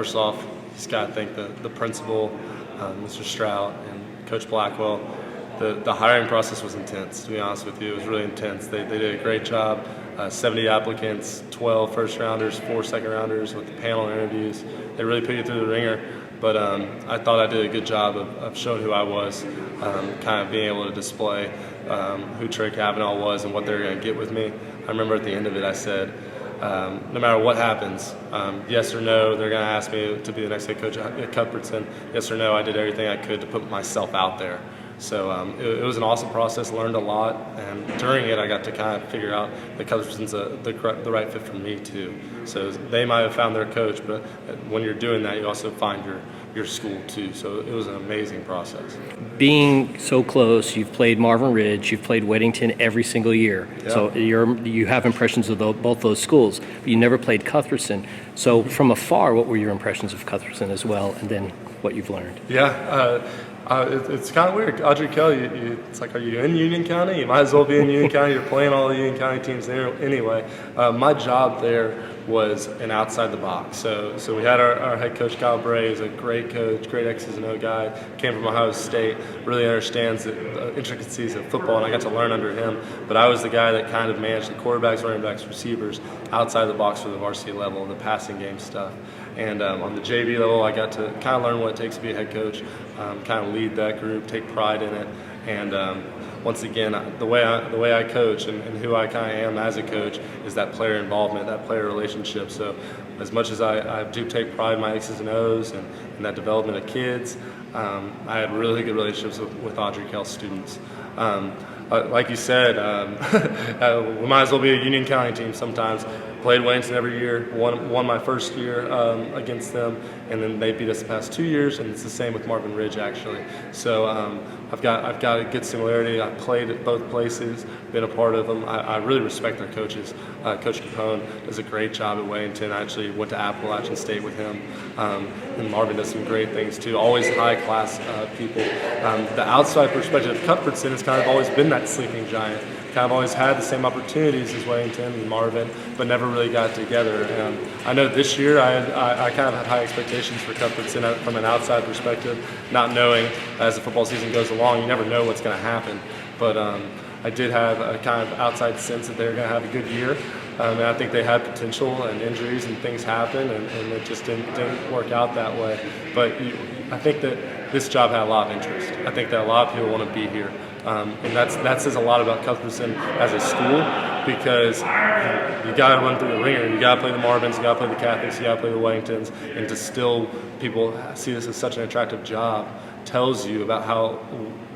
First off, just got to thank the principal, Mr. Strout, and Coach Blackwell. The hiring process was intense, to be honest with you. It was really intense. They did a great job. 70 applicants, 12 first-rounders, 4 second-rounders with the panel interviews. They really put you through the ringer. But I thought I did a good job of showing who I was, kind of being able to display who Trey Kavanaugh was and what they were going to get with me. I remember at the end of it I said, no matter what happens, yes or no, they're going to ask me to be the next head coach at Cuthbertson. Yes or no, I did everything I could to put myself out there. So it was an awesome process, learned a lot, and during it I got to kind of figure out that Cuthbertson's the right fit for me too. So they might have found their coach, but when you're doing that, you also find your school too. So it was an amazing process. Being so close, you've played Marvin Ridge, you've played Weddington every single year. Yeah. So you have impressions of both those schools, but you never played Cuthbertson. So from afar, what were your impressions of Cuthbertson as well, and then what you've learned? Yeah. It's kind of weird. Audrey Kell, it's like, are you in Union County? You might as well be in Union County. You're playing all the Union County teams there anyway. My job there was an outside the box. So we had our head coach, Kyle Bray, who's a great coach, great X's and O guy, came from Ohio State, really understands the intricacies of football, and I got to learn under him. But I was the guy that kind of managed the quarterbacks, running backs, receivers outside the box for the varsity level, the passing game stuff. And on the JV level, I got to kind of learn what it takes to be a head coach, kind of lead that group, take pride in it. And once again, the way I coach and who I kind of am as a coach is that player involvement, that player relationship. So as much as I do take pride in my X's and O's and that development of kids, I had really good relationships with Audrey Kell students. Like you said, we might as well be a Union County team sometimes. Played Weddington every year, won my first year against them, and then they beat us the past 2 years, and it's the same with Marvin Ridge actually. So I've got a good similarity. I played at both places, been a part of them. I really respect their coaches. Coach Capone does a great job at Weddington. I actually went to Appalachian State with him, and Marvin does some great things too. Always high-class people. The outside perspective of Cuthbertson has kind of always been that sleeping giant. Kind of always had the same opportunities as Weddington and Marvin, but never really got together. I know this year I kind of had high expectations for Cuthbertson from an outside perspective, not knowing as the football season goes along, you never know what's going to happen. But I did have a kind of outside sense that they were going to have a good year. And I think they had potential, and injuries and things happen, and it just didn't work out that way. But I think that this job had a lot of interest. I think that a lot of people want to be here. And that says a lot about Cuthbertson as a school, because you got to run through the ringer. You got to play the Marvins, you got to play the Catholics, you got to play the Weddingtons, and to still people see this as such an attractive job tells you about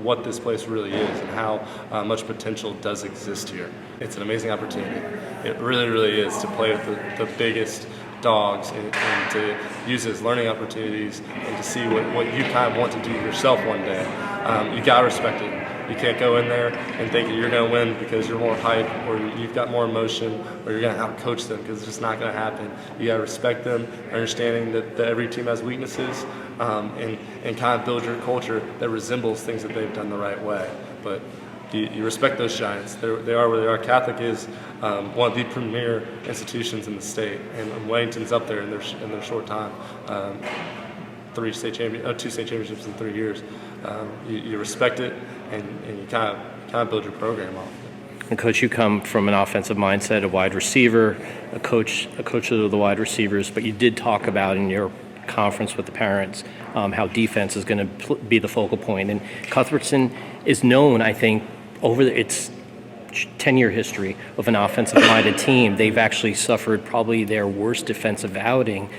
what this place really is and how much potential does exist here. It's an amazing opportunity. It really, really is to play with the biggest dogs and to use it as learning opportunities and to see what you kind of want to do yourself one day. You got to respect it. You can't go in there and think that you're going to win because you're more hype or you've got more emotion or you're going to outcoach them, because it's just not going to happen. You got to respect them, understanding that every team has weaknesses, and kind of build your culture that resembles things that they've done the right way. But you respect those giants. They are where they are. Catholic is one of the premier institutions in the state, and Weddington's up there in their short time. 2 state championships in 3 years. You respect it, and you kind of build your program off it. And Coach, you come from an offensive mindset, a wide receiver, a coach of the wide receivers, but you did talk about in your conference with the parents how defense is going to be the focal point. And Cuthbertson is known, I think, over its 10-year history of an offensive-minded team. They've actually suffered probably their worst defensive outing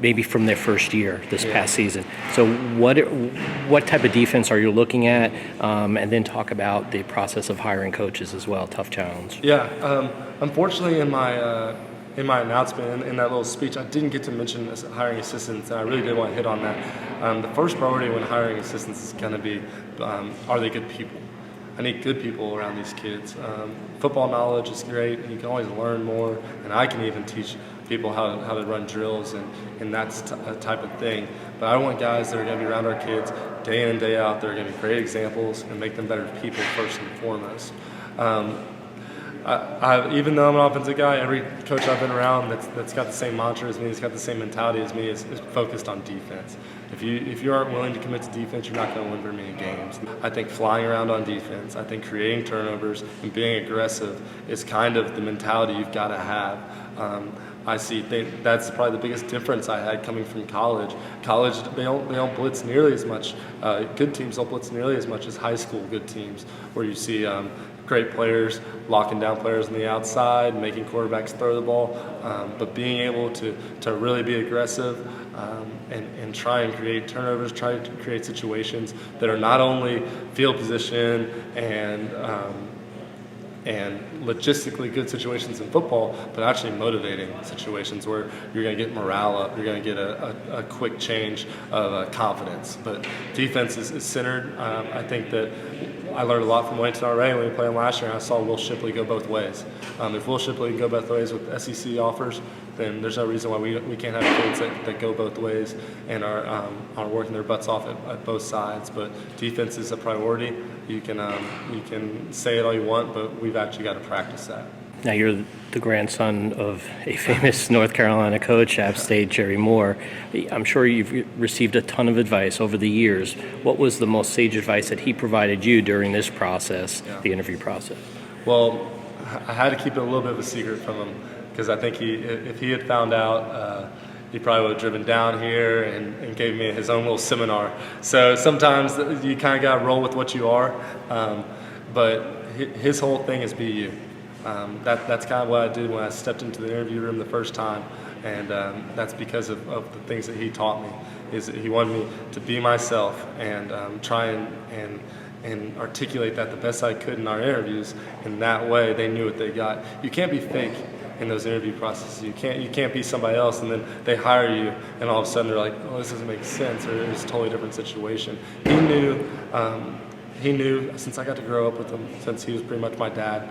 maybe from their first year this past season. So what type of defense are you looking at? And then talk about the process of hiring coaches as well. Tough challenge. Yeah. Unfortunately, in my announcement, in that little speech, I didn't get to mention hiring assistants, and I really did want to hit on that. The first priority when hiring assistants is going to be, are they good people? I need good people around these kids. Football knowledge is great, and you can always learn more, and I can even teach people how to run drills and that's a type of thing. But I want guys that are going to be around our kids day in and day out. They're going to be great examples and make them better people first and foremost. even though I'm an offensive guy, every coach I've been around that's got the same mantra as me, that's got the same mentality as me, is focused on defense. If you aren't willing to commit to defense, you're not going to win very many games. I think flying around on defense, I think creating turnovers and being aggressive is kind of the mentality you've got to have. That's probably the biggest difference I had coming from college. College, they don't blitz nearly as much. Good teams don't blitz nearly as much as high school good teams, where you see great players locking down players on the outside, making quarterbacks throw the ball, but being able to really be aggressive and try and create turnovers, try to create situations that are not only field position and logistically good situations in football, but actually motivating situations where you're going to get morale up, you're going to get a quick change of confidence. But defense is centered. I think that I learned a lot from Wayne Tenare when we played him last year, and I saw Will Shipley go both ways. If Will Shipley can go both ways with SEC offers, then there's no reason why we can't have kids that go both ways and are working their butts off at both sides. But defense is a priority. You can say it all you want, but we've actually got to practice that. Now, you're the grandson of a famous North Carolina coach, App State, Jerry Moore. I'm sure you've received a ton of advice over the years. What was the most sage advice that he provided you during this process, the interview process? Well, I had to keep it a little bit of a secret from him, because I think if he had found out, he probably would have driven down here and gave me his own little seminar. So sometimes you kind of got to roll with what you are, but his whole thing is be you. That's kind of what I did when I stepped into the interview room the first time, and that's because of the things that he taught me. Is that he wanted me to be myself and try and articulate that the best I could in our interviews, and that way they knew what they got. You can't be fake in those interview processes. You can't be somebody else, and then they hire you, and all of a sudden they're like, oh, this doesn't make sense, or it's a totally different situation. He knew since I got to grow up with him, since he was pretty much my dad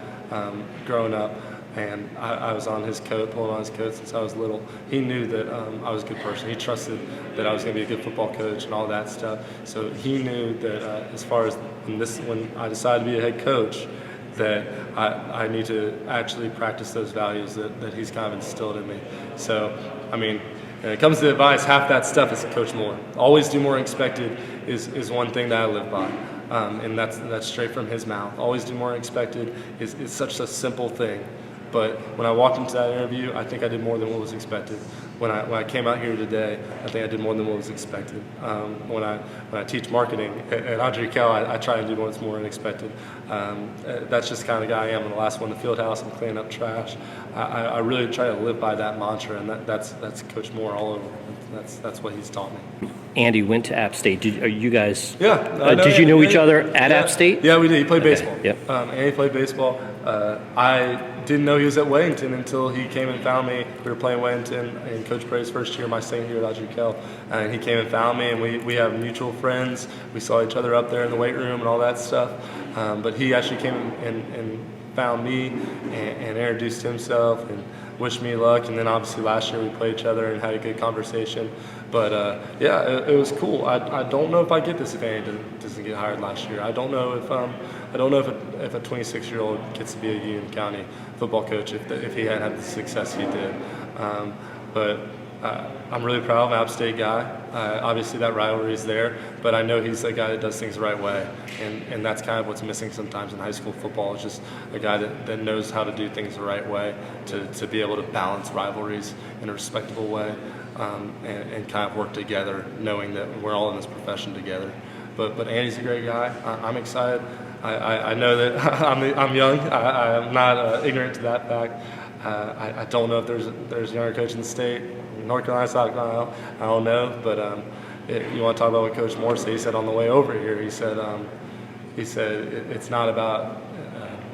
growing up, and I was on his coat, pulling on his coat since I was little. He knew that I was a good person. He trusted that I was going to be a good football coach and all that stuff. So he knew that as far as when I decided to be a head coach, that I need to actually practice those values that he's kind of instilled in me. So, I mean, when it comes to advice, half that stuff is Coach Moore. Always do more than expected is one thing that I live by. And that's straight from his mouth. Always do more than expected is such a simple thing. But when I walked into that interview, I think I did more than what was expected. When I came out here today, I think I did more than what was expected. When I teach marketing at Andre Kell, I try and do what's more than expected. That's just the kind of guy I am. I'm the last one in the field house. I'm cleaning up trash. I really try to live by that mantra, and that's Coach Moore all over. That's what he's taught me. Andy went to App State. Are you guys? Yeah. Did you know each other at App State? Yeah, we did. He played baseball. Yep. Andy played baseball. I didn't know he was at Wellington until he came and found me. We were playing Wellington in Coach Bray's first year, my second year at Andre Kell, and he came and found me, and we have mutual friends. We saw each other up there in the weight room and all that stuff. But he actually came and found me and introduced himself and wished me luck. And then obviously last year we played each other and had a good conversation. But it was cool. I don't know if I get this if Andy doesn't get hired last year. I don't know if a 26-year-old gets to be a Union County football coach if he hadn't had the success he did. But I'm really proud of an App State guy. Obviously that rivalry is there, but I know he's a guy that does things the right way, and that's kind of what's missing sometimes in high school football, is just a guy that knows how to do things the right way to be able to balance rivalries in a respectable way, and kind of work together, knowing that we're all in this profession together. But Andy's a great guy. I'm excited. I know that I'm young. I'm not ignorant to that fact. I don't know if there's a younger coach in the state, North Carolina, South Carolina. I don't know, but you want to talk about what Coach Moore said? He said on the way over here, he said it's not about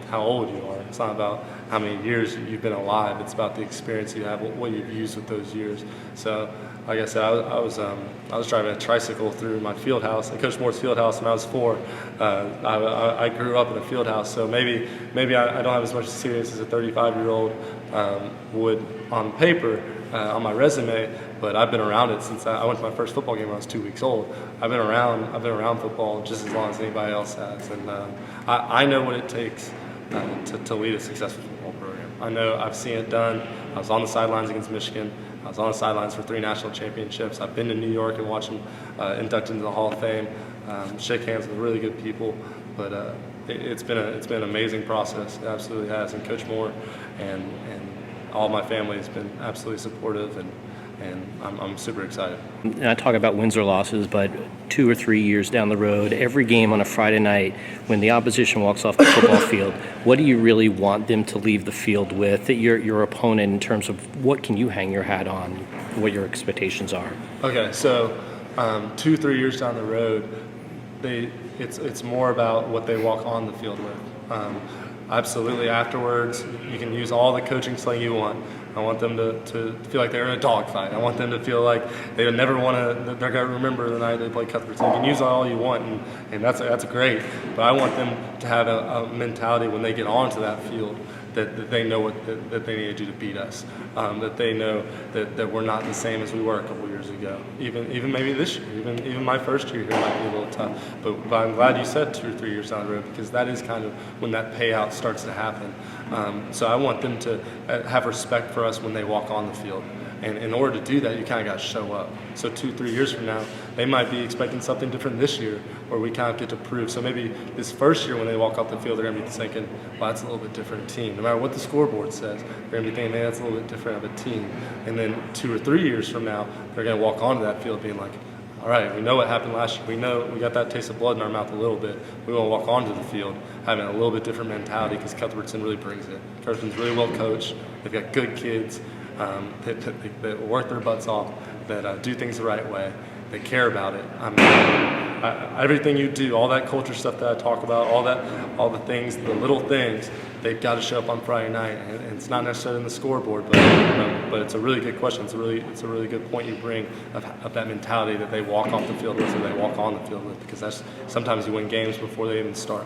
how old you are. It's not about how many years you've been alive. It's about the experience you have, what you've used with those years. So, like I said, I was driving a tricycle through my field house, Coach Moore's field house, when I was 4. I grew up in a field house, so maybe I don't have as much experience as a 35-year-old would on paper, on my resume, but I've been around it since I went to my first football game when I was 2 weeks old. I've been around football just as long as anybody else has, and I know what it takes to lead a successful football program. I know I've seen it done. I was on the sidelines against Michigan. I was on the sidelines for 3 national championships. I've been to New York and watched them inducted into the Hall of Fame, shake hands with really good people. But it's been an amazing process. It absolutely has. And Coach Moore and all my family has been absolutely supportive, and I'm super excited. And I talk about wins or losses, but 2 or 3 years down the road, every game on a Friday night, when the opposition walks off the football field, what do you really want them to leave the field with, your opponent, in terms of what can you hang your hat on, what your expectations are? Okay, so 2-3 years down the road, it's more about what they walk on the field with. Absolutely, afterwards, you can use all the coaching slang you want. I want them to feel like they're in a dogfight. I want them to feel like they never want to. They're going to remember the night they played Cuthbertson. You can use all you want, and that's great. But I want them to have a mentality when they get onto that field that they know that they need to do to beat us. That they know that we're not the same as we were a couple years ago. Even maybe this year, even my first year here might be a little tough. But I'm glad you said 2 or 3 years down the road, because that is kind of when that payout starts to happen. So I want them to have respect for us when they walk on the field. And in order to do that, you kind of got to show up. So 2-3 years from now, they might be expecting something different this year, or we kind of get to prove. So maybe this first year when they walk off the field, they're going to be thinking, well, that's a little bit different team. No matter what the scoreboard says, they're going to be thinking, man, that's a little bit different of a team. And then 2 or 3 years from now, they're going to walk onto that field being like, all right, we know what happened last year. We know we got that taste of blood in our mouth a little bit. We want to walk onto the field having a little bit different mentality, because Cuthbertson really brings it. Cuthbertson's really well coached. They've got good kids that work their butts off, that do things the right way. They care about it. I mean, everything you do, all that culture stuff that I talk about, all the things, the little things, they've got to show up on Friday night. And it's not necessarily in the scoreboard, but it's a really good question. It's a really good point you bring of that mentality that they walk off the field with, or they walk on the field with, because that's sometimes you win games before they even start.